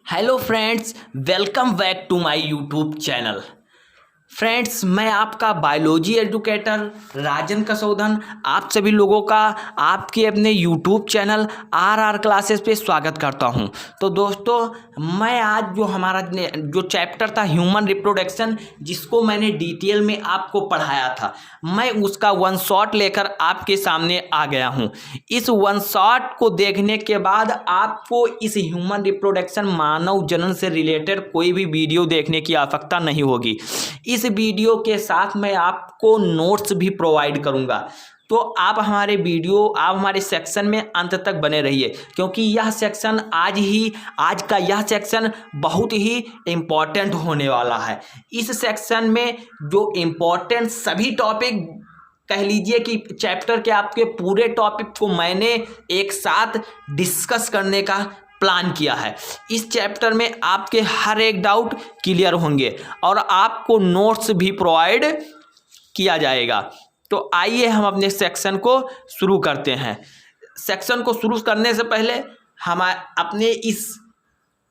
Hello friends, welcome back to my YouTube channel. Friends, मैं आपका biology educator राजन कसौधन आप सभी लोगों का आपके अपने यूट्यूब चैनल आर क्लासेस पे स्वागत करता हूं। तो दोस्तों, मैं आज जो चैप्टर था ह्यूमन रिप्रोडक्शन, जिसको मैंने डिटेल में आपको पढ़ाया था, मैं उसका वन शॉट लेकर आपके सामने आ गया हूं। इस वन शॉट को देखने के बाद आपको इस ह्यूमन रिप्रोडक्शन मानव जनन से रिलेटेड कोई भी वीडियो देखने की आवश्यकता नहीं होगी। इस वीडियो के साथ मैं आपको नोट्स भी प्रोवाइड करूंगा, तो आप हमारे सेक्शन में अंत तक बने रहिए, क्योंकि यह सेक्शन आज का यह सेक्शन बहुत ही इम्पोर्टेंट होने वाला है। इस सेक्शन में जो इम्पोर्टेंट सभी टॉपिक, कह लीजिए कि चैप्टर के आपके पूरे टॉपिक को मैंने एक साथ डिस्कस करने का प्लान किया है। इस चैप्टर में आपके हर एक डाउट क्लियर होंगे और आपको नोट्स भी प्रोवाइड किया जाएगा। तो आइए हम अपने सेक्शन को शुरू करते हैं। सेक्शन को शुरू करने से पहले हम अपने इस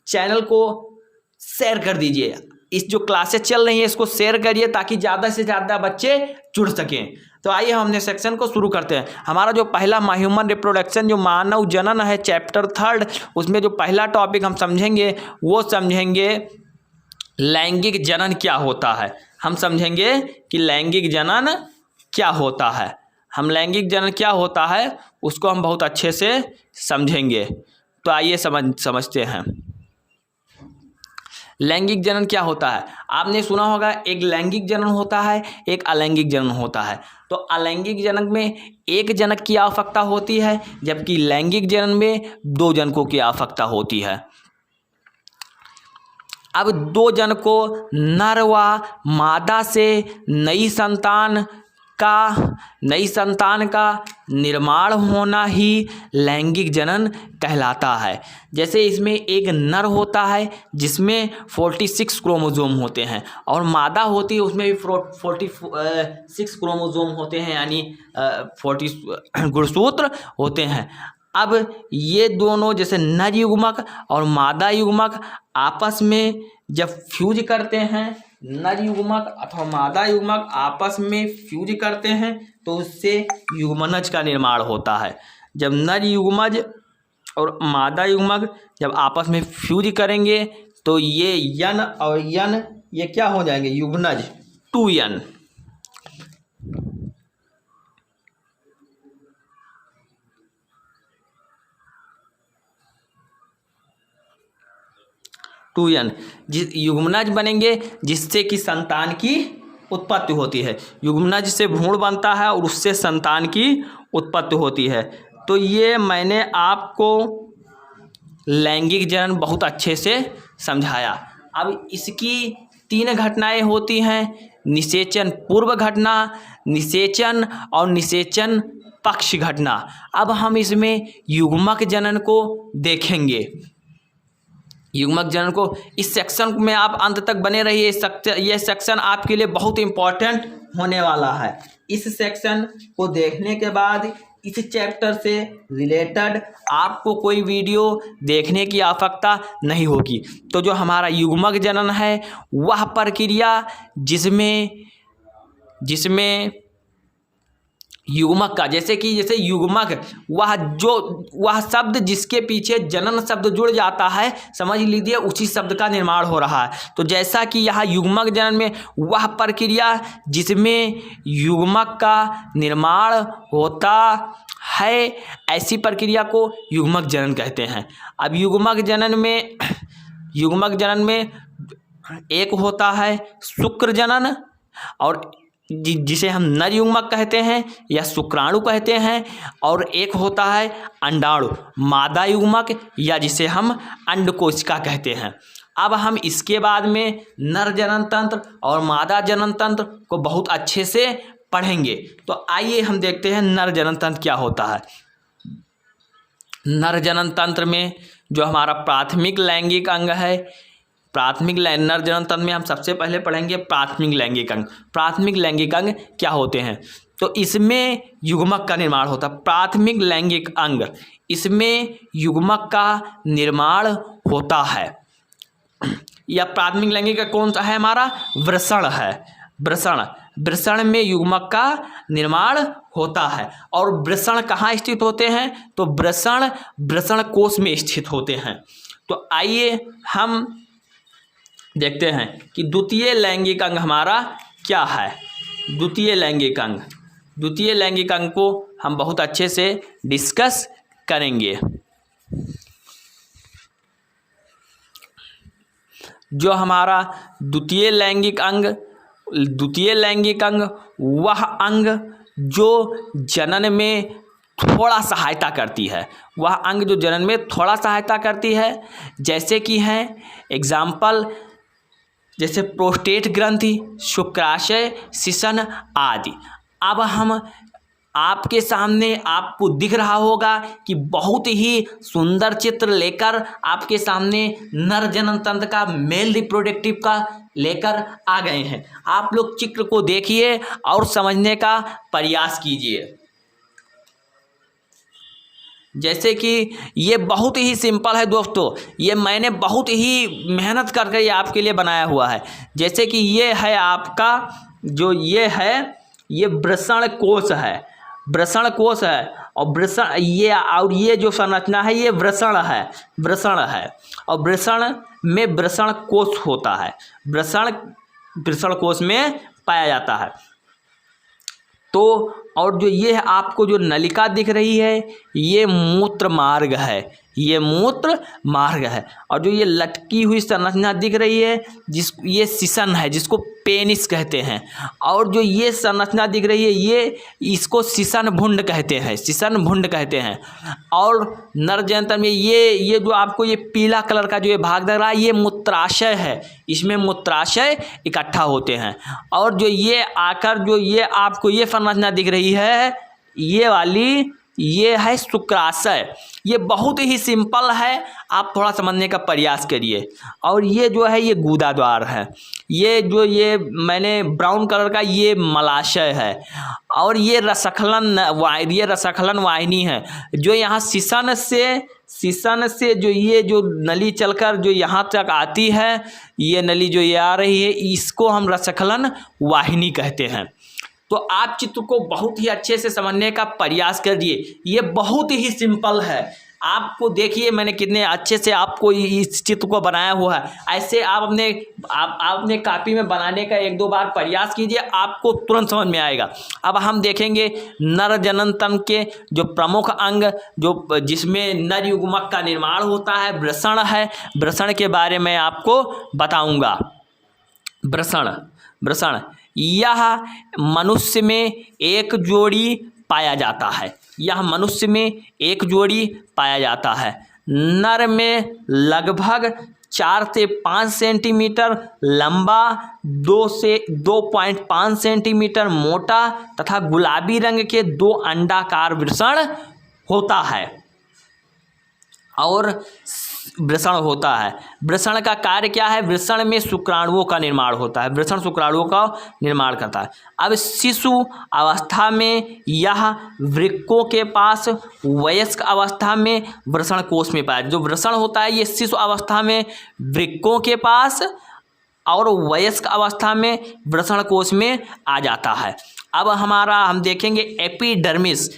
चैनल को शेयर कर दीजिए। इस जो क्लासेस चल रही हैं इसको शेयर करिए, ताकि ज़्यादा से ज़्यादा बच्चे जुड़ सकें। तो आइए हम अपने सेक्शन को शुरू करते हैं। हमारा जो पहला ह्यूमन रिप्रोडक्शन, जो मानव जनन है, चैप्टर 3, उसमें जो पहला टॉपिक हम समझेंगे वो समझेंगे लैंगिक जनन क्या होता है। हम समझेंगे कि लैंगिक जनन क्या होता है। हम लैंगिक जनन क्या होता है उसको हम बहुत अच्छे से समझेंगे। तो आइए समझते हैं लैंगिक जनन क्या होता है। आपने सुना होगा, एक लैंगिक जनन होता है, एक अलैंगिक जनन होता है। तो अलैंगिक जनन में एक जनक की आवश्यकता होती है, जबकि लैंगिक जनन में 2 जनकों की आवश्यकता होती है। अब 2 जनकों, नर व मादा से नई संतान का निर्माण होना ही लैंगिक जनन कहलाता है। जैसे इसमें एक नर होता है जिसमें 46 क्रोमोसोम होते हैं, और मादा होती है उसमें भी 46 क्रोमोसोम होते हैं, यानी 40 गुणसूत्र होते हैं। अब ये दोनों, जैसे नर युग्मक और मादा युग्मक आपस में जब फ्यूज करते हैं, नर युग्मक अथवा मादा युग्मक आपस में फ्यूज करते हैं, तो उससे युग्मनज का निर्माण होता है। जब नर युग्मज और मादा युग्मक जब आपस में फ्यूज करेंगे तो ये यन और यन ये क्या हो जाएंगे, युग्मनज, 2n। युग्मनज बनेंगे, जिससे कि संतान की उत्पत्ति होती है। युग्मनज से भ्रूण बनता है और उससे संतान की उत्पत्ति होती है। तो ये मैंने आपको लैंगिक जनन बहुत अच्छे से समझाया। अब इसकी 3 घटनाएं होती हैं: निषेचन पूर्व घटना, निषेचन और निषेचन पक्ष घटना। अब हम इसमें युग्मक जनन को देखेंगे। युग्मक जनन को इस सेक्शन में आप अंत तक बने रहिए। यह सेक्शन आपके लिए बहुत इम्पोर्टेंट होने वाला है। इस सेक्शन को देखने के बाद इस चैप्टर से रिलेटेड आपको कोई वीडियो देखने की आवश्यकता नहीं होगी। तो जो हमारा युग्मक जनन है, वह प्रक्रिया जिसमें युग्मक का, जैसे युग्मक, वह शब्द जिसके पीछे जनन शब्द जुड़ जाता है, समझ लीजिए उसी शब्द का निर्माण हो रहा है। तो जैसा कि यहाँ युग्मक जनन में वह प्रक्रिया जिसमें युग्मक का निर्माण होता है, ऐसी प्रक्रिया को युग्मक जनन कहते हैं। अब युग्मक जनन में एक होता है शुक्र जनन, और जिसे हम नर युग्मक कहते हैं या शुक्राणु कहते हैं, और एक होता है अंडाणु, मादा युग्मक, या जिसे हम अंडकोशिका कहते हैं। अब हम इसके बाद में नर जनन तंत्र और मादा जनन तंत्र को बहुत अच्छे से पढ़ेंगे। तो आइए हम देखते हैं नर जनन तंत्र क्या होता है। नर जनन तंत्र में जो हमारा प्राथमिक लैंगिक अंग है, नर जनन तंत्र में हम सबसे पहले पढ़ेंगे प्राथमिक लैंगिक अंग। प्राथमिक लैंगिक अंग क्या होते हैं? तो इसमें युग्मक का निर्माण होता है। प्राथमिक लैंगिक अंग, इसमें युग्मक का निर्माण होता है। या प्राथमिक लैंगिक कौन सा है हमारा? वृषण है। वृषण, वृषण में युग्मक का निर्माण होता है। और वृषण कहाँ स्थित होते हैं? तो वृषण वृषण कोश में स्थित होते हैं। तो आइए हम देखते हैं कि द्वितीय लैंगिक अंग हमारा क्या है। द्वितीय लैंगिक अंग, द्वितीय लैंगिक अंग को हम बहुत अच्छे से डिस्कस करेंगे। जो हमारा द्वितीय लैंगिक अंग, द्वितीय लैंगिक अंग वह अंग जो जनन में थोड़ा सहायता करती है, वह अंग जो जनन में थोड़ा सहायता करती है। जैसे कि हैं एग्जाम्पल, जैसे प्रोस्टेट ग्रंथि, शुक्राशय, सिसन आदि। अब हम आपके सामने आपको दिख रहा होगा कि बहुत ही सुंदर चित्र लेकर आपके सामने नर जनन तंत्र का, मेल रिप्रोडक्टिव का लेकर आ गए हैं। आप लोग चित्र को देखिए और समझने का प्रयास कीजिए। जैसे कि ये बहुत ही सिंपल है दोस्तों, ये मैंने बहुत ही मेहनत करके ये आपके लिए बनाया हुआ है। जैसे कि ये है आपका जो ये है, ये वृषण कोश है, वृषण कोश है। और वृषण ये, और ये जो संरचना है ये वृषण है, वृषण है। और वृषण में वृषण कोश होता है, वृषण वृषण कोश में पाया जाता है। तो और जो ये आपको जो नलिका दिख रही है ये मूत्र मार्ग है, ये मूत्र मार्ग है। और जो ये लटकी हुई संरचना दिख रही है ये सिसन है, जिसको पेनिस कहते हैं। और जो ये संरचना दिख रही है ये, इसको सिसन भुंड कहते हैं, सिसन भुंड कहते हैं। और नर जनन में ये जो आपको ये पीला कलर का जो ये भाग दिख रहा है ये मूत्राशय है, इसमें मूत्राशय इकट्ठा होते हैं। और जो ये आकर जो ये आपको ये संरचना दिख रही है ये वाली, ये है शुक्राशय। ये बहुत ही सिंपल है, आप थोड़ा समझने का प्रयास करिए। और ये जो है ये गुदा द्वार है, ये जो ये मैंने ब्राउन कलर का ये मलाशय है। और ये रसखलन वाहिनी है जो यहाँ सिसन से जो ये जो नली चलकर जो यहाँ तक आती है, ये नली जो ये आ रही है इसको हम रसखलन वाहिनी कहते हैं। तो आप चित्र को बहुत ही अच्छे से समझने का प्रयास करिए, ये बहुत ही सिंपल है। आपको देखिए मैंने कितने अच्छे से आपको इस चित्र को बनाया हुआ है। ऐसे आप अपने कापी में बनाने का एक दो बार प्रयास कीजिए, आपको तुरंत समझ में आएगा। अब हम देखेंगे नर जनन तंत्र के जो प्रमुख अंग जो जिसमें नर युग्मक का निर्माण होता है, वृषण है। वृषण के बारे में आपको बताऊंगा। वृषण यह मनुष्य में एक जोड़ी पाया जाता है, यह मनुष्य में एक जोड़ी पाया जाता है। नर में लगभग 4 से 5 सेंटीमीटर लंबा, 2 से 2.5 सेंटीमीटर मोटा तथा गुलाबी रंग के 2 अंडाकार वृषण होता है। और वृषण होता है, वृषण का कार्य क्या है? वृषण में शुक्राणुओं का निर्माण होता है, वृषण शुक्राणुओं का निर्माण करता है। अब शिशु अवस्था में यह वृक्कों के पास, वयस्क अवस्था में वृषण कोश में पाया। जो वृषण होता है ये शिशु अवस्था में वृक्कों के पास और वयस्क अवस्था में वृषण कोश में आ जाता है। अब हम देखेंगे एपिडर्मिस,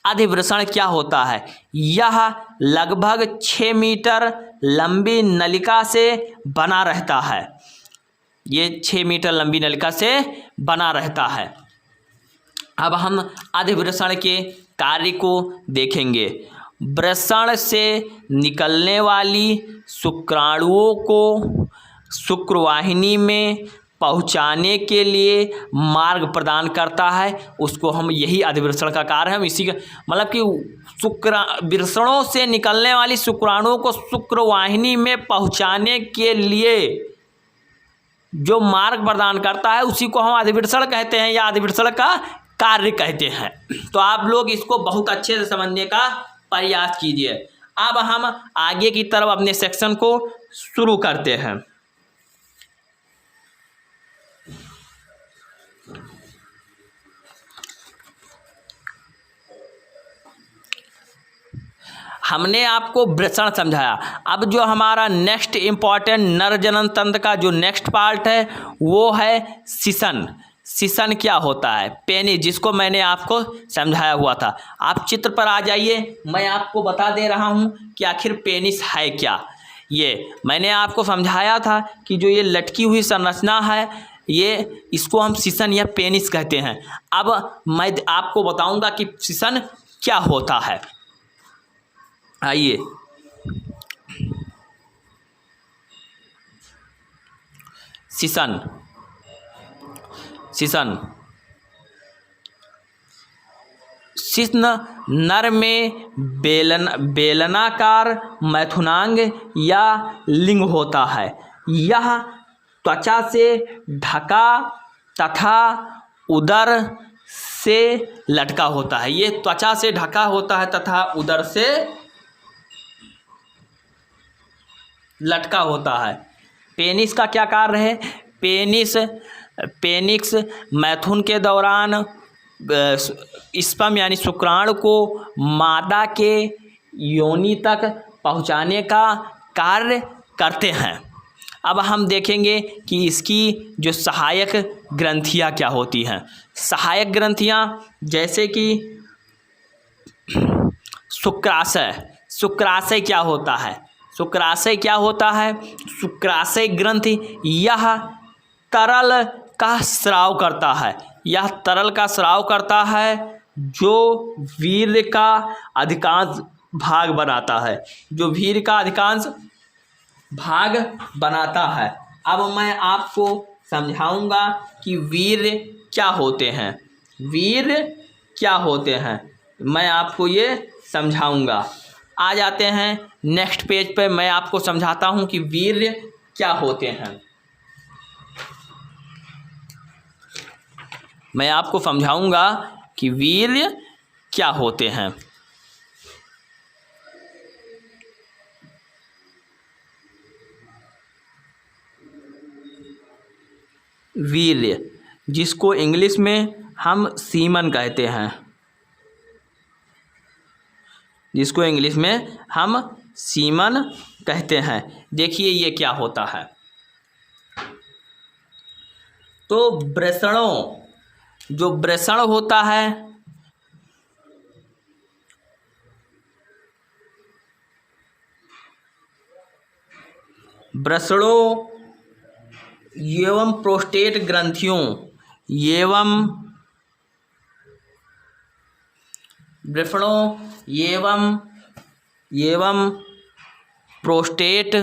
अधिवृषण क्या होता है? यह लगभग 6 मीटर लंबी नलिका से बना रहता है, ये 6 मीटर लंबी नलिका से बना रहता है। अब हम अधिवृषण के कार्य को देखेंगे। वृषण से निकलने वाली शुक्राणुओं को शुक्रवाहिनी में पहुंचाने के लिए मार्ग प्रदान करता है, उसको हम यही अधिवृषण का कार्य है। हम इसी का मतलब कि वृषणों से निकलने वाली शुक्राणुओं को शुक्रवाहिनी में पहुंचाने के लिए जो मार्ग प्रदान करता है उसी को हम अधिवृषण कहते हैं या अधिवृषण का कार्य कहते हैं। तो आप लोग इसको बहुत अच्छे से समझने का प्रयास कीजिए। अब हम आगे की तरफ अपने सेक्शन को शुरू करते हैं। हमने आपको वृषण समझाया। अब जो हमारा नेक्स्ट इम्पॉर्टेंट नर जनन तंत्र का जो नेक्स्ट पार्ट है वो है शिशन। शिशन क्या होता है? पेनिस, जिसको मैंने आपको समझाया हुआ था। आप चित्र पर आ जाइए, मैं आपको बता दे रहा हूँ कि आखिर पेनिस है क्या। ये मैंने आपको समझाया था कि जो ये लटकी हुई संरचना है, ये इसको हम शिशन या पेनिस कहते हैं। अब मैं आपको बताऊंगा कि शिशन क्या होता है। आइए, शिशन शिशन शिश्न नर में बेलनाकार मैथुनांग या लिंग होता है। यह त्वचा से ढका तथा उदर से लटका होता है। ये त्वचा से ढका होता है तथा उदर से लटका होता है। पेनिस का क्या कार्य है? पेनिस मैथुन के दौरान स्पर्म यानी शुक्राणु को मादा के योनि तक पहुंचाने का कार्य करते हैं। अब हम देखेंगे कि इसकी जो सहायक ग्रंथियां क्या होती हैं। सहायक ग्रंथियां जैसे कि शुक्राशय क्या होता है? शुक्राशय क्या होता है? शुक्राशय ग्रंथि यह तरल का स्राव करता है। यह तरल का स्राव करता है जो वीर्य का अधिकांश भाग बनाता है। जो वीर्य का अधिकांश भाग बनाता है। अब मैं आपको समझाऊंगा कि वीर्य क्या होते हैं। वीर्य क्या होते हैं मैं आपको ये समझाऊंगा। आ जाते हैं नेक्स्ट पेज पे, मैं आपको समझाता हूं कि वीर्य क्या होते हैं। मैं आपको समझाऊंगा कि वीर्य क्या होते हैं। वीर्य, जिसको इंग्लिश में हम सीमन कहते हैं, जिसको इंग्लिश में हम सीमन कहते हैं। देखिए ये क्या होता है। तो वृषणों, जो वृषण होता है, वृषणों एवं प्रोस्टेट ग्रंथियों एवं वृषणों एवं प्रोस्टेट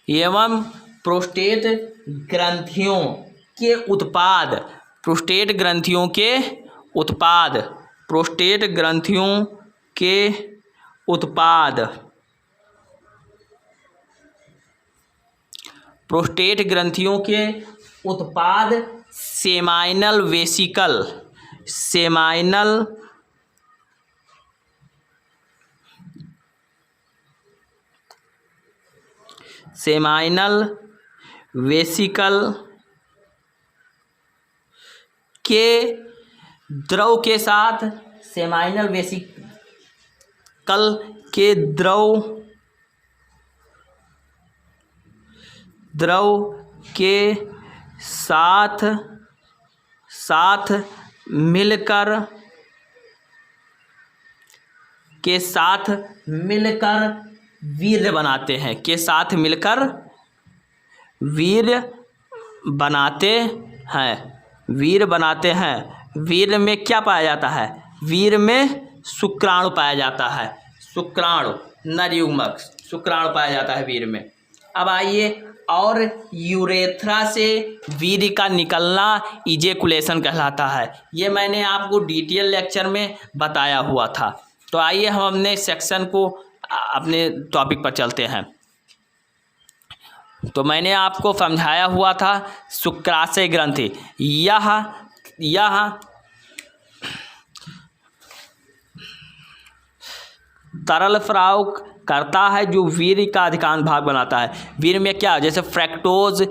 एवं प्रोस्टेट ग्रंथियों के उत्पाद, प्रोस्टेट ग्रंथियों के उत्पाद, प्रोस्टेट ग्रंथियों के उत्पाद, प्रोस्टेट ग्रंथियों के उत्पाद सेमाइनल वेसिकल, सेमाइनल वेसिकल के द्रव के साथ, सेमाइनल वेसिकल के द्रव के साथ मिलकर वीर्य बनाते हैं, के साथ मिलकर वीर्य बनाते हैं, वीर्य बनाते हैं। वीर्य में क्या पाया जाता है? वीर्य में शुक्राणु पाया जाता है, शुक्राणु, नर युग्मक शुक्राणु पाया जाता है वीर्य में। अब आइए, और यूरेथ्रा से वीर्य का निकलना इजेकुलेशन कहलाता है। ये मैंने आपको डिटेल लेक्चर में बताया हुआ था। तो आइए हम अपने सेक्शन को, अपने टॉपिक पर चलते हैं। तो मैंने आपको समझाया हुआ था शुक्राशय ग्रंथि, यह तरल स्राव करता है जो वीर्य का अधिकांश भाग बनाता है। वीर्य में क्या, जैसे फ्रैक्टोज,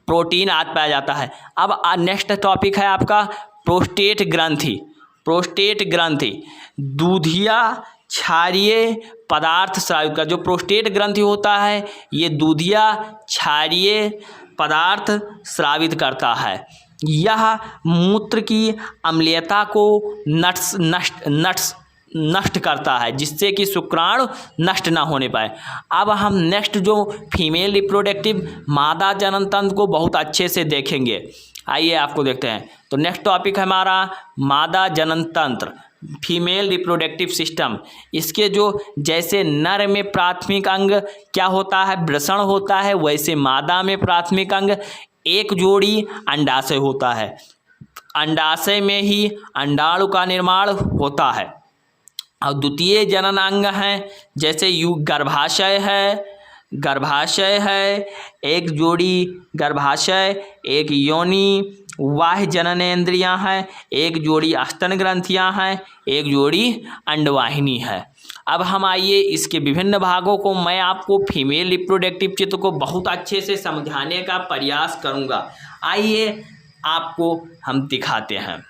प्रोटीन आदि पाया जाता है। अब नेक्स्ट टॉपिक है आपका प्रोस्टेट ग्रंथि। प्रोस्टेट ग्रंथि दूधिया क्षारीय पदार्थ स्रावित का, जो प्रोस्टेट ग्रंथि होता है ये दूधिया क्षारीय पदार्थ स्रावित करता है। यह मूत्र की अम्लीयता को नष्ट करता है, जिससे कि शुक्राणु नष्ट ना होने पाए। अब हम नेक्स्ट जो फीमेल रिप्रोडक्टिव मादा जनन तंत्र को बहुत अच्छे से देखेंगे। आइए आपको देखते हैं। तो नेक्स्ट टॉपिक है हमारा मादा जनन तंत्र, फीमेल रिप्रोडक्टिव सिस्टम। इसके जो जैसे नर में प्राथमिक अंग क्या होता है, वृषण होता है, वैसे मादा में प्राथमिक अंग एक जोड़ी अंडाशय होता है। अंडाशय में ही अंडाणु का निर्माण होता है। और द्वितीय जनन अंग हैं, जैसे गर्भाशय है, एक जोड़ी गर्भाशय, एक योनि, वाह्य जननेंद्रियां हैं, एक जोड़ी स्तन ग्रंथियां हैं, एक जोड़ी अंडवाहिनी है। अब हम आइए इसके विभिन्न भागों को मैं आपको फीमेल रिप्रोडक्टिव चित्र को बहुत अच्छे से समझाने का प्रयास करूंगा। आइए आपको हम दिखाते हैं।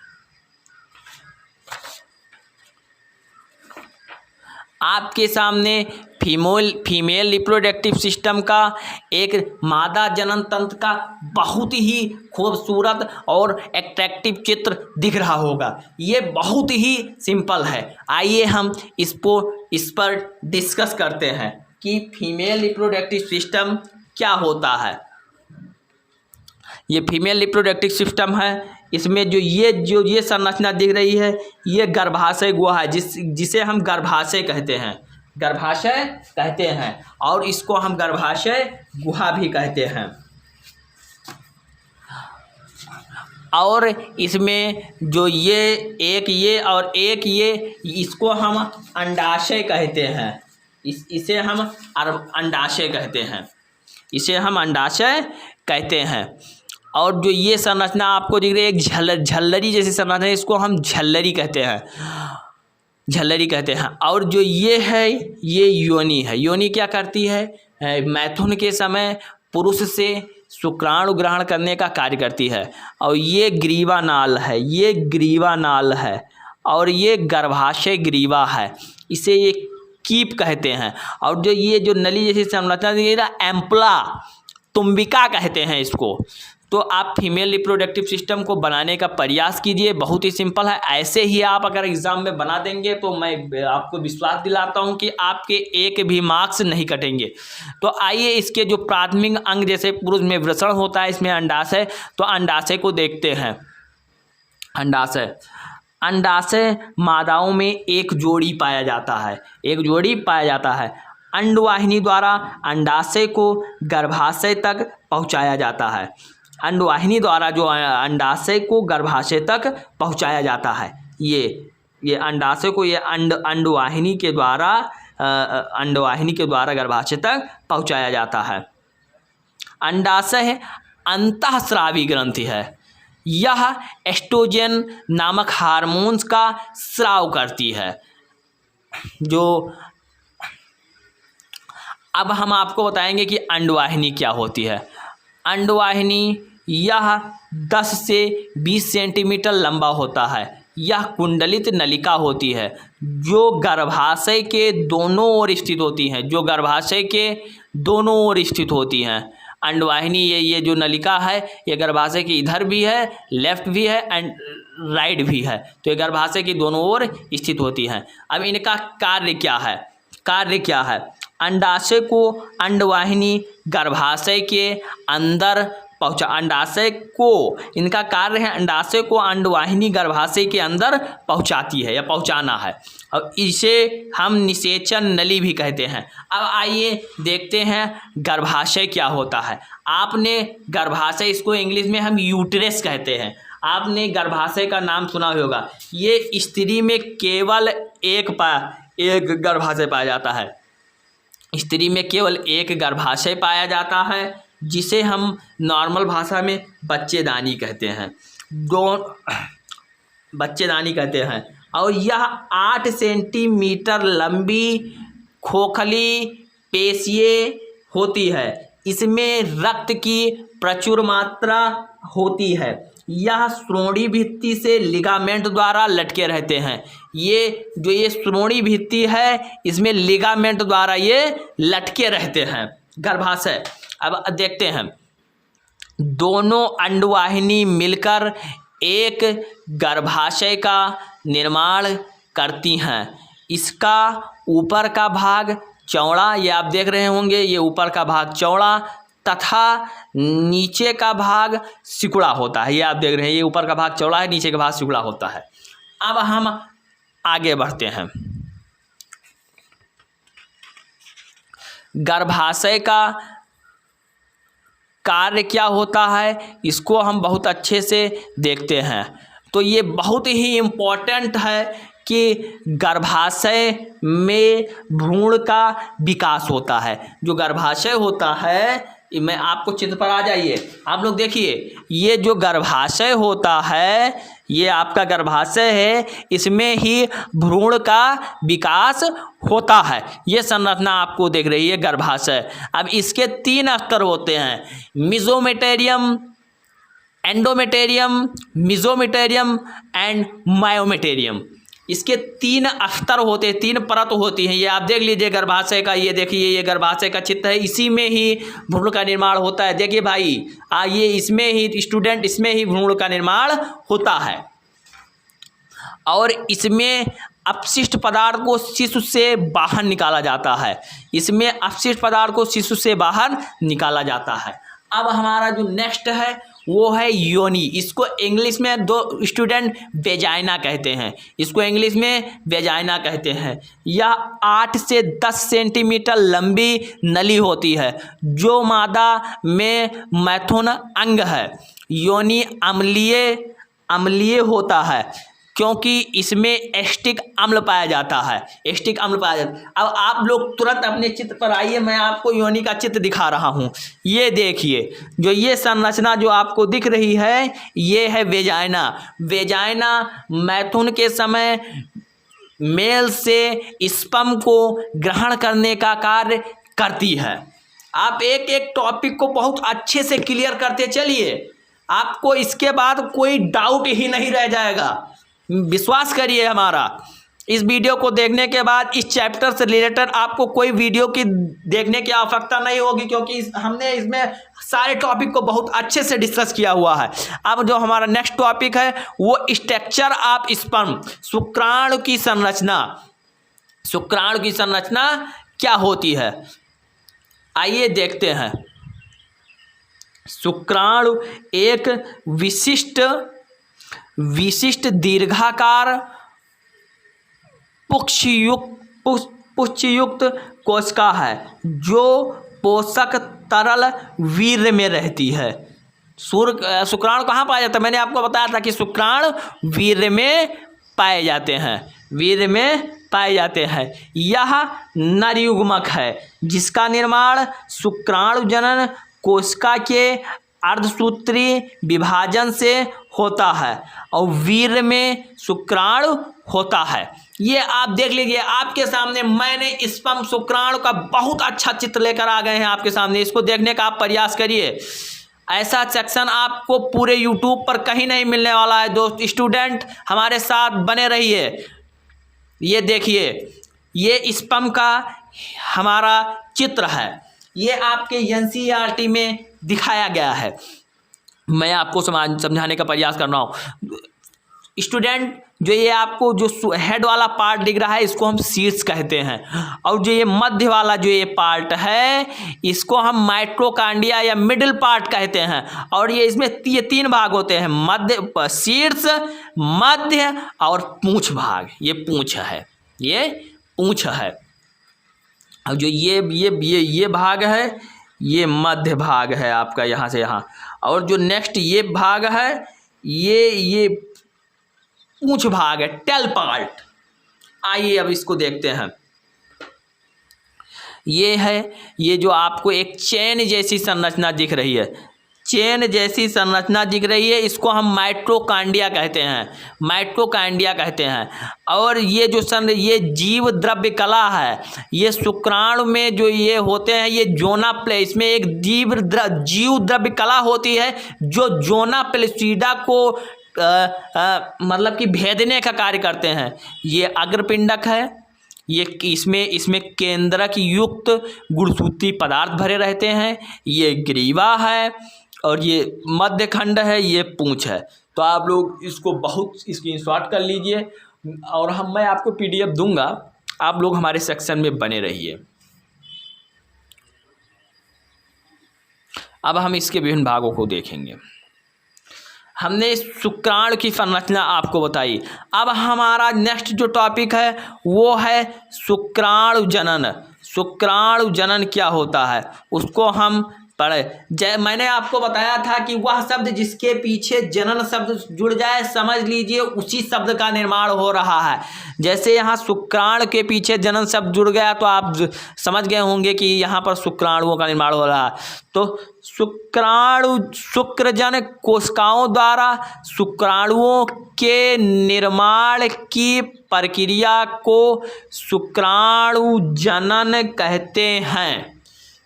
आपके सामने फीमेल रिप्रोडक्टिव सिस्टम का एक मादा जनन तंत्र का बहुत ही खूबसूरत और एट्रैक्टिव चित्र दिख रहा होगा। ये बहुत ही सिंपल है। आइए हम इस पर डिस्कस करते हैं कि फीमेल रिप्रोडक्टिव सिस्टम क्या होता है। ये फीमेल रिप्रोडक्टिव सिस्टम है। इसमें जो ये संरचना दिख रही है, ये गर्भाशय गुहा है, जिसे हम गर्भाशय कहते हैं, और इसको हम गर्भाशय गुहा भी कहते हैं। और इसमें जो ये और ये इसको हम अंडाशय कहते हैं। इसे हम अंडाशय कहते हैं। और जो ये संरचना आपको दिख रही है, एक झल्लरी जैसी संरचना है, इसको हम झल्लरी कहते हैं। और जो ये है, ये योनि है। योनि क्या करती है, मैथुन के समय पुरुष से शुक्राणु ग्रहण करने का कार्य करती है। और ये ग्रीवा नाल है, और ये गर्भाशय ग्रीवा है, इसे ये कीप कहते हैं। और जो ये जो नली जैसी संरचना एम्पला तुम्बिका कहते हैं इसको। तो आप फीमेल रिप्रोडक्टिव सिस्टम को बनाने का प्रयास कीजिए, बहुत ही सिंपल है। ऐसे ही आप अगर एग्ज़ाम में बना देंगे तो मैं आपको विश्वास दिलाता हूं कि आपके एक भी मार्क्स नहीं कटेंगे। तो आइए इसके जो प्राथमिक अंग, जैसे पुरुष में वृषण होता है, इसमें अंडाशय, तो अंडाशय को देखते हैं। अंडाशय मादाओं में एक जोड़ी पाया जाता है। अंडवाहिनी द्वारा अंडाशय को गर्भाशय तक पहुंचाया जाता है। अंडवाहिनी द्वारा जो अंडाशय को गर्भाशय तक पहुंचाया जाता है, ये अंडाशय को ये अंडवाहिनी के द्वारा गर्भाशय तक पहुंचाया जाता है। अंडाशय अंतःस्रावी ग्रंथि है। यह एस्ट्रोजन नामक हार्मोन्स का स्राव करती है। अब हम आपको बताएंगे कि अंडवाहिनी क्या होती है। अंडवाहिनी यह 10 से 20 सेंटीमीटर लंबा होता है। यह कुंडलित नलिका होती है जो गर्भाशय के दोनों ओर स्थित होती हैं। अंडवाहिनी ये जो नलिका है, ये गर्भाशय के इधर भी है, लेफ्ट भी है एंड राइट भी है। तो ये गर्भाशय की दोनों ओर स्थित होती हैं। अब इनका कार्य क्या है? अंडाशय को अंडवाहिनी गर्भाशय के अंदर इनका कार्य है अंडाशय को अंडवाहिनी गर्भाशय के अंदर पहुंचाती है या पहुंचाना है। और इसे हम निषेचन नली भी कहते हैं। अब आइए देखते हैं गर्भाशय क्या होता है। आपने गर्भाशय, इसको इंग्लिश में हम यूट्रस कहते हैं। आपने गर्भाशय का नाम सुना होगा। ये स्त्री में केवल एक गर्भाशय पाया जाता है। स्त्री में केवल एक गर्भाशय पाया जाता है, जिसे हम नॉर्मल भाषा में बच्चेदानी कहते हैं। और यह 8 सेंटीमीटर लंबी खोखली पेशियाँ होती है। इसमें रक्त की प्रचुर मात्रा होती है। यह श्रोणि भित्ति से लिगामेंट द्वारा लटके रहते हैं। ये श्रोणि भित्ति है, इसमें लिगामेंट द्वारा ये लटके रहते हैं गर्भाशय। अब देखते हैं, दोनों अंडवाहिनी मिलकर एक गर्भाशय का निर्माण करती हैं। इसका ऊपर का भाग चौड़ा, ये आप देख रहे होंगे, ये ऊपर का भाग चौड़ा तथा नीचे का भाग सिकुड़ा होता है। ये आप देख रहे हैं, ये ऊपर का भाग चौड़ा है, नीचे का भाग सिकुड़ा होता है। अब हम आगे बढ़ते हैं। गर्भाशय का कार्य क्या होता है, इसको हम बहुत अच्छे से देखते हैं। तो ये बहुत ही इम्पोर्टेंट है कि गर्भाशय में भ्रूण का विकास होता है। जो गर्भाशय होता है, मैं आपको चित्र पर आ जाइए, आप लोग देखिए, ये जो गर्भाशय होता है, ये आपका गर्भाशय है, इसमें ही भ्रूण का विकास होता है। ये संरचना आपको देख रही है गर्भाशय। अब इसके 3 स्तर होते हैं, मेसोमेटेरियम, एंडोमेटेरियम, मेसोमेटेरियम एंड मायोमेटेरियम। इसके 3 स्तर होते हैं, 3 परत होती हैं। ये आप देख लीजिए गर्भाशय का, ये देखिए, ये गर्भाशय का चित्र है, इसी में ही भ्रूण का निर्माण होता है। देखिए भाई, ये इसमें ही स्टूडेंट, इसमें ही भ्रूण का निर्माण होता है। और इसमें अपशिष्ट पदार्थ को शिशु से बाहर निकाला जाता है। इसमें अपशिष्ट पदार्थ को शिशु से बाहर निकाला जाता है। अब हमारा जो नेक्स्ट है वो है योनि। इसको इंग्लिश में दो स्टूडेंट वेजाइना कहते हैं, इसको इंग्लिश में वेजाइना कहते हैं। यह 8 से 10 सेंटीमीटर लंबी नली होती है जो मादा में मैथुन अंग है। योनि अम्लीय होता है क्योंकि इसमें एस्टिक अम्ल पाया जाता है, एस्टिक अम्ल पाया जाता है। अब आप लोग तुरंत अपने चित्र पर आइए, मैं आपको योनि का चित्र दिखा रहा हूँ। ये देखिए, जो ये संरचना जो आपको दिख रही है, ये है वेजाइना। वेजाइना मैथुन के समय मेल से स्पर्म को ग्रहण करने का कार्य करती है। आप एक एक टॉपिक को बहुत अच्छे से क्लियर करते चलिए, आपको इसके बाद कोई डाउट ही नहीं रह जाएगा। विश्वास करिए हमारा, इस वीडियो को देखने के बाद इस चैप्टर से रिलेटेड आपको कोई वीडियो की देखने की आवश्यकता नहीं होगी, क्योंकि हमने इसमें सारे टॉपिक को बहुत अच्छे से डिस्कस किया हुआ है। अब जो हमारा नेक्स्ट टॉपिक है वो स्ट्रक्चर ऑफ स्पर्म, शुक्राणु की संरचना। शुक्राणु की संरचना क्या होती है, आइए देखते हैं। शुक्राणु एक विशिष्ट दीर्घाकार पुच्छयुक्त कोशिका है जो पोषक तरल वीर्य में रहती है। शुक्राणु कहाँ पाया जाता है, मैंने आपको बताया था कि शुक्राणु वीर्य में पाए जाते हैं, वीर्य में पाए जाते हैं। यह नरयुग्मक है जिसका निर्माण शुक्राणु जनन कोशिका के अर्धसूत्री विभाजन से होता है और वीर्य में शुक्राणु होता है। ये आप देख लीजिए, आपके सामने मैंने स्पर्म शुक्राणु का बहुत अच्छा चित्र लेकर आ गए हैं आपके सामने। इसको देखने का आप प्रयास करिए, ऐसा सेक्शन आपको पूरे यूट्यूब पर कहीं नहीं मिलने वाला है। दोस्त स्टूडेंट हमारे साथ बने रहिए। ये देखिए, ये स्पर्म का हमारा चित्र है, ये आपके NCERT में दिखाया गया है। मैं आपको समझाने का प्रयास कर रहा हूँ स्टूडेंट। जो ये आपको जो हेड वाला पार्ट दिख रहा है इसको हम शीर्ष कहते हैं, और जो ये मध्य वाला जो ये पार्ट है इसको हम माइटोकॉन्ड्रिया या मिडिल पार्ट कहते हैं। और ये इसमें ये 3 भाग होते हैं, मध्य, शीर्ष, मध्य और पूंछ भाग। ये पूंछ है, ये पूंछ है। और जो ये भाग है ये मध्य भाग है आपका, यहाँ से यहाँ। और जो नेक्स्ट ये भाग है ये पूंछ भाग है, टेल पार्ट। आइए अब इसको देखते हैं। ये है, ये जो आपको एक चैन जैसी संरचना दिख रही है, चेन जैसी संरचना दिख रही है, इसको हम माइटोकांड्रिया कहते हैं, माइटोकांड्रिया कहते हैं। और ये जो ये जीव द्रव्य कला है, ये शुक्राणु में जो ये होते हैं ये जोना प्ले, इसमें एक जीव द्रव्य कला होती है जो जोना प्लेसिडा को मतलब कि भेदने का कार्य करते हैं। ये अग्रपिंडक है, ये इसमें केंद्रक युक्त गुणसूत्री पदार्थ भरे रहते हैं। ये ग्रीवा है और ये मध्य खंड है, ये पूंछ है। तो आप लोग इसको बहुत स्क्रीनशॉट कर लीजिए और मैं आपको PDF दूंगा, आप लोग हमारे सेक्शन में बने रहिए। अब हम इसके विभिन्न भागों को देखेंगे। हमने शुक्राणु की संरचना आपको बताई। अब हमारा नेक्स्ट जो टॉपिक है वो है शुक्राणु जनन। शुक्राणु जनन क्या होता है उसको हम पढ़े। मैंने आपको बताया था कि वह शब्द जिसके पीछे जनन शब्द जुड़ जाए, समझ लीजिए उसी शब्द का निर्माण हो रहा है। जैसे यहाँ शुक्राणु के पीछे जनन शब्द जुड़ गया तो आप समझ गए होंगे कि यहाँ पर शुक्राणुओं का निर्माण हो रहा है। तो शुक्राणु शुक्रजन कोशिकाओं द्वारा शुक्राणुओं के निर्माण की प्रक्रिया को शुक्राणु जनन कहते हैं।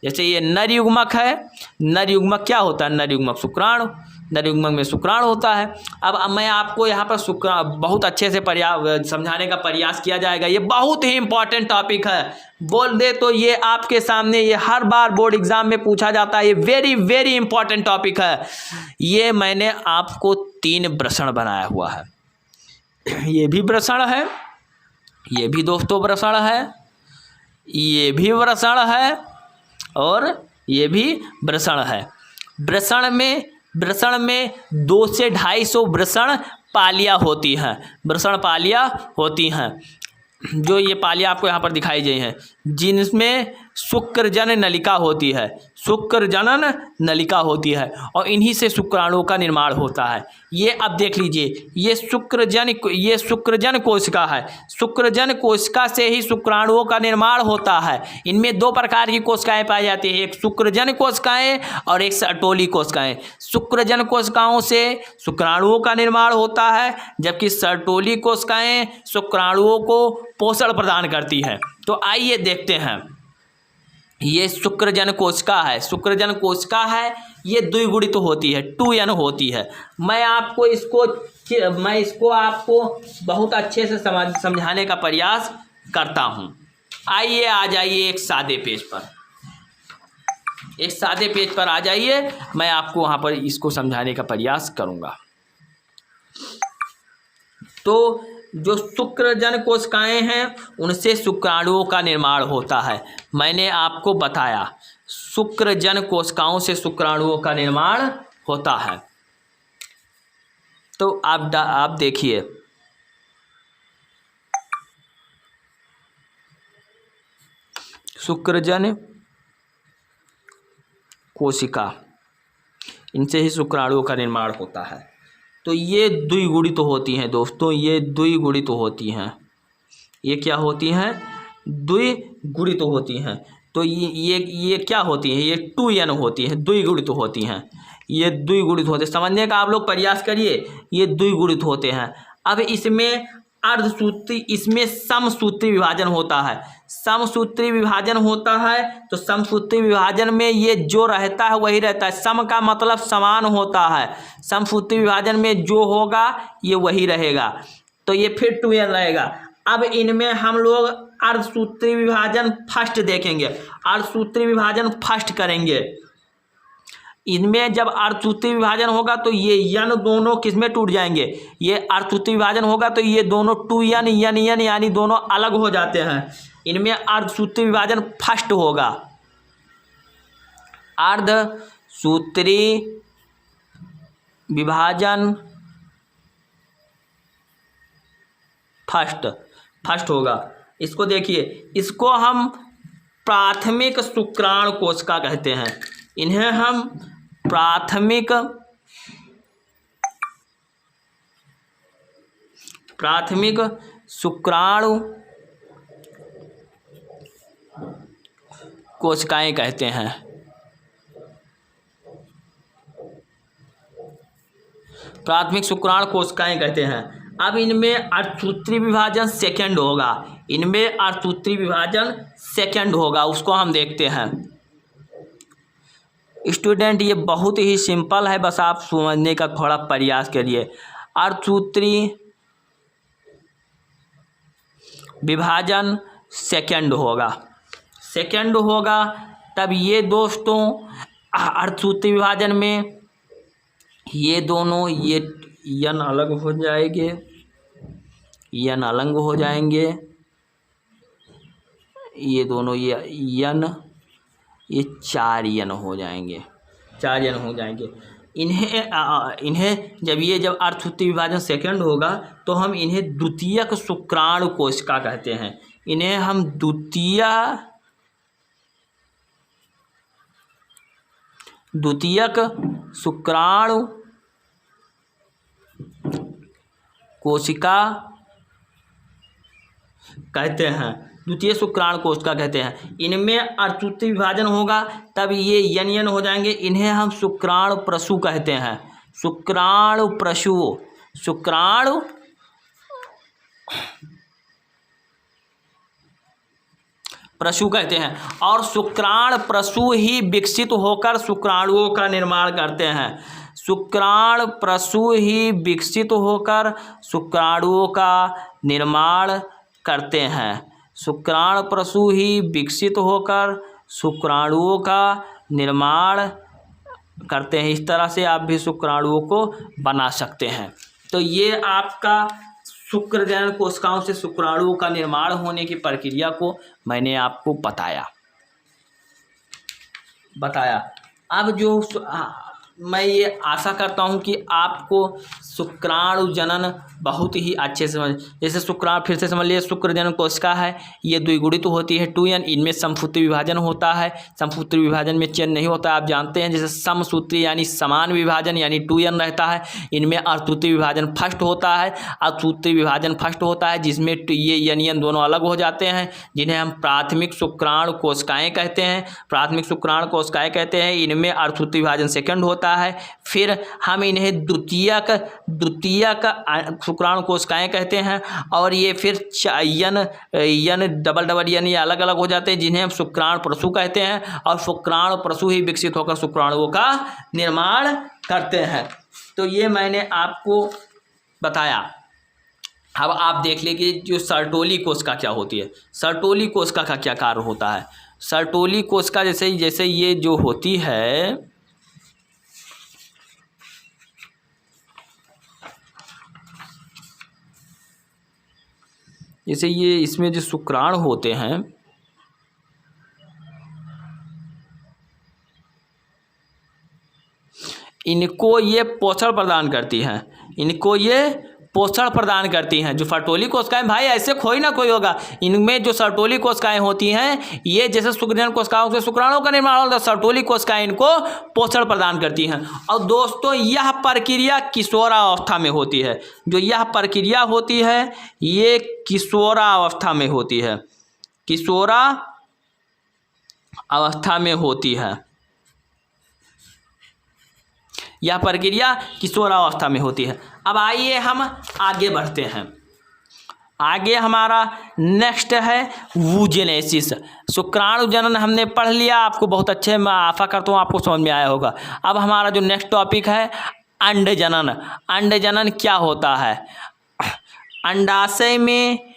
जैसे ये नर युग्मक है, नर युग्मक क्या होता है? नर युग्मक शुक्राणु, नर युग्मक में शुक्राणु होता है। अब मैं आपको यहाँ पर बहुत अच्छे से समझाने का प्रयास किया जाएगा। ये बहुत ही इंपॉर्टेंट टॉपिक है, बोल दे तो ये आपके सामने ये हर बार बोर्ड एग्जाम में पूछा जाता है। ये वेरी वेरी इंपॉर्टेंट टॉपिक है। ये मैंने आपको 3 वृषण बनाया हुआ है। ये भी वृषण है, ये भी दोस्तों वृषण है, ये भी वृषण है और ये भी वृषण है। वृषण में 2 से 250 वृषण पालियाँ होती हैं, वृषण पालियाँ होती हैं। जो ये पालियाँ आपको यहाँ पर दिखाई गई हैं, जिनमें शुक्रजन नलिका होती है, शुक्रजनन नलिका होती है और इन्हीं से शुक्राणुओं का निर्माण होता है। ये अब देख लीजिए, ये शुक्रजन कोशिका है। शुक्रजन कोशिका से ही शुक्राणुओं का निर्माण होता है। इनमें 2 प्रकार की कोशिकाएं पाई जाती है, एक शुक्रजन कोशिकाएं और एक सर्टोली कोशिकाएं। शुक्रजन कोशिकाओं से शुक्राणुओं का निर्माण होता है, जबकि सर्टोली कोशिकाएं शुक्राणुओं को पोषण प्रदान करती है। तो आइए देखते हैं। ये शुक्रजन कोशिका है, शुक्रजन कोशिका है, ये द्विगुणित होती है, 2n होती है। मैं इसको आपको बहुत अच्छे से समझाने का प्रयास करता हूँ। आइए आ जाइए एक सादे पेज पर, एक सादे पेज पर आ जाइए, मैं आपको वहाँ पर इसको समझाने का प्रयास करूँगा। तो जो शुक्रजन कोशिकाएं हैं उनसे शुक्राणुओं का निर्माण होता है। मैंने आपको बताया शुक्रजन कोशिकाओं से शुक्राणुओं का निर्माण होता है। तो आप देखिए, शुक्रजन कोशिका, इनसे ही शुक्राणुओं का निर्माण होता है। तो ये द्विगुणित होती हैं दोस्तों, ये द्विगुणित होती हैं। ये क्या होती हैं? द्विगुणित होती हैं। तो ये क्या होती हैं? ये 2n होती हैं, द्विगुणित होती हैं। ये द्विगुणित होते, समझने का आप लोग प्रयास करिए, ये द्विगुणित होते हैं। अब इसमें अर्धसूत्री, इसमें समसूत्री विभाजन होता है। समसूत्री विभाजन होता है तो समसूत्री विभाजन में ये जो रहता है वही रहता है। सम का मतलब समान होता है, समसूत्री विभाजन में जो होगा ये वही रहेगा। तो ये फिर 2n रहेगा। अब इनमें हम लोग अर्धसूत्री विभाजन फर्स्ट देखेंगे, अर्धसूत्री विभाजन फर्स्ट करेंगे। इनमें जब अर्धसूत्री विभाजन होगा तो ये यन दोनों किसमें टूट जाएंगे? ये अर्धसूत्री विभाजन होगा तो ये दोनों 2n यन यानी दोनों अलग हो जाते हैं। इनमें अर्धसूत्री विभाजन फर्स्ट होगा, अर्धसूत्री विभाजन फर्स्ट होगा। इसको देखिए, इसको हम प्राथमिक शुक्राणु कोशिका कहते हैं। इन्हें हम प्राथमिक शुक्राणु कोशिकाएं कहते हैं। प्राथमिक शुक्राणु कोशिकाएं कहते हैं। अब इनमें अर्धसूत्री विभाजन सेकंड होगा, इनमें अर्धसूत्री विभाजन सेकंड होगा, उसको हम देखते हैं। स्टूडेंट ये बहुत ही सिंपल है, बस आप समझने का थोड़ा प्रयास करिए। अर्धसूत्री विभाजन सेकंड होगा, सेकंड होगा, तब ये दोस्तों अर्धसूत्री विभाजन में ये दोनों ये यन अलग हो जाएंगे, यन अलग हो जाएंगे, ये दोनों ये यन, ये 4 यन हो जाएंगे, 4 यन हो जाएंगे। इन्हें जब अर्धसूत्री विभाजन सेकंड होगा तो हम इन्हें द्वितीयक शुक्राणु कोशिका कहते हैं। इन्हें हम द्वितीयक शुक्राणु कोशिका कहते हैं, द्वितीय शुक्राणु कोशिका कहते हैं। इनमें अर्धसूत्री विभाजन होगा तब ये यन हो जाएंगे, इन्हें हम शुक्राणु प्रसू कहते हैं, शुक्राणु प्रसू, शुक्राणु प्रसू कहते हैं। और शुक्राणु प्रसू ही विकसित होकर शुक्राणुओं का निर्माण करते हैं, शुक्राणु प्रसू ही विकसित होकर शुक्राणुओं का निर्माण करते हैं, शुक्राणु प्रसू ही विकसित होकर शुक्राणुओं का निर्माण करते हैं। इस तरह से आप भी शुक्राणुओं को बना सकते हैं। तो ये आपका शुक्र जनन कोशिकाओं से शुक्राणुओं का निर्माण होने की प्रक्रिया को मैंने आपको बताया। अब जो मैं ये आशा करता हूँ कि आपको शुक्राणु जनन बहुत ही अच्छे से समझ, जैसे शुक्राणु फिर से समझ लिए, शुक्र जनन कोशिका है, ये द्विगुणित होती है 2n, इनमें समसूत्री विभाजन होता है, समसूत्री विभाजन में चयन नहीं होता, आप जानते हैं। जैसे समसूत्री यानी समान विभाजन यानी 2n रहता है, इनमें अर्धसूत्री विभाजन फर्स्ट होता है, अर्धसूत्री विभाजन फर्स्ट होता है जिसमें ये यन दोनों अलग हो जाते हैं, जिन्हें हम प्राथमिक शुक्राणु कोशिकाएँ कहते हैं, प्राथमिक शुक्राणु कोशिकाएँ कहते हैं। इनमें अर्धसूत्री विभाजन सेकंड होता है, फिर हम इन्हें द्वितीयक शुक्राणु कोशिकाएं कहते हैं, और ये फिर यन डबल यन ये अलग अलग हो जाते हैं, जिन्हें हम शुक्राणु प्रसू कहते हैं, और शुक्राणु प्रसू ही विकसित होकर शुक्राणुओं का निर्माण करते हैं। तो ये मैंने आपको बताया। अब आप देख लीजिए जो सर्टोली कोशिका क्या होती है, सर्टोली कोशिका का क्या कार्य होता है। सर्टोली कोशिका जैसे ये जो होती है, जैसे ये इसमें जो शुक्राणु होते हैं, इनको ये पोषण प्रदान करती हैं, इनको ये पोषण प्रदान करती हैं। जो सर्टोली कोशिकाएं, भाई ऐसे कोई ना कोई होगा, इनमें जो सर्टोली कोशिकाएं होती हैं, ये जैसे शुक्रजनन कोशिकाओं से शुक्राणुओं का निर्माण होता है, सर्टोली कोशिकाएं इनको पोषण प्रदान करती हैं। और दोस्तों यह प्रक्रिया किशोरावस्था में होती है, जो यह प्रक्रिया होती है ये किशोरावस्था में होती है, किशोरावस्था में होती है, यह प्रक्रिया किशोरावस्था में होती है। अब आइए हम आगे बढ़ते हैं। आगे हमारा नेक्स्ट है वूजेनेसिस। शुक्राणु जनन हमने पढ़ लिया, आपको बहुत अच्छे, मैं आशा करता हूँ आपको समझ में आया होगा। अब हमारा जो नेक्स्ट टॉपिक है अंड जनन। अंड जनन क्या होता है? अंडाशय में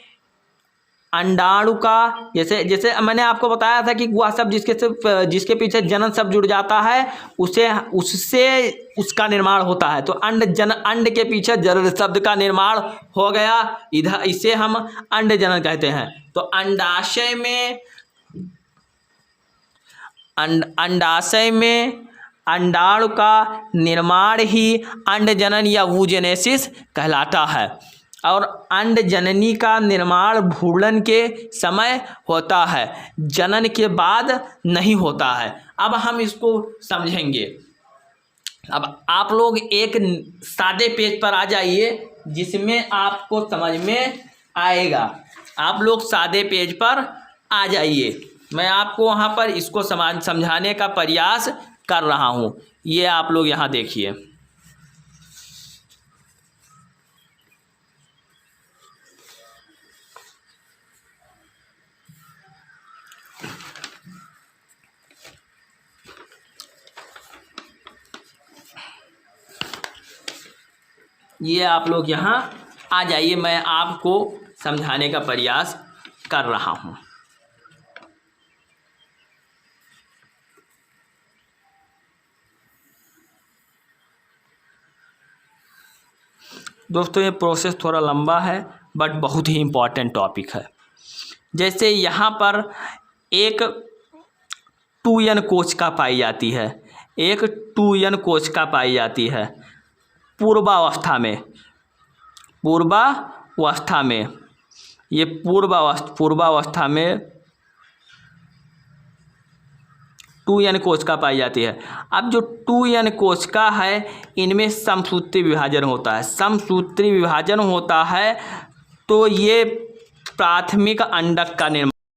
अंडाणु का, जैसे मैंने आपको बताया था कि वह सब जिसके पीछे जनन शब्द जुड़ जाता है उससे उसका निर्माण होता है। तो अंड के पीछे जनन शब्द का निर्माण हो गया, इधर इसे हम अंड जनन कहते हैं। तो अंडाशय में अंडाणु का निर्माण ही अंड जनन या वूजेनेसिस कहलाता है। और अंड जननी का निर्माण भ्रूण के समय होता है, जनन के बाद नहीं होता है। अब हम इसको समझेंगे। अब आप लोग एक सादे पेज पर आ जाइए जिसमें आपको समझ में आएगा। आप लोग सादे पेज पर आ जाइए, मैं आपको वहाँ पर इसको समझाने का प्रयास कर रहा हूँ। ये आप लोग यहाँ देखिए, ये आप लोग यहाँ आ जाइए, मैं आपको समझाने का प्रयास कर रहा हूँ। दोस्तों ये प्रोसेस थोड़ा लंबा है बट बहुत ही इम्पॉर्टेंट टॉपिक है। जैसे यहाँ पर एक 2n कोशिका पाई जाती है, एक 2n कोशिका पाई जाती है पूर्वावस्था में, ये पूर्वावस्था में 2n कोशिका पाई जाती है। अब जो 2n कोशिका है इनमें समसूत्री विभाजन होता है, तो ये प्राथमिक अंडक का निर्माण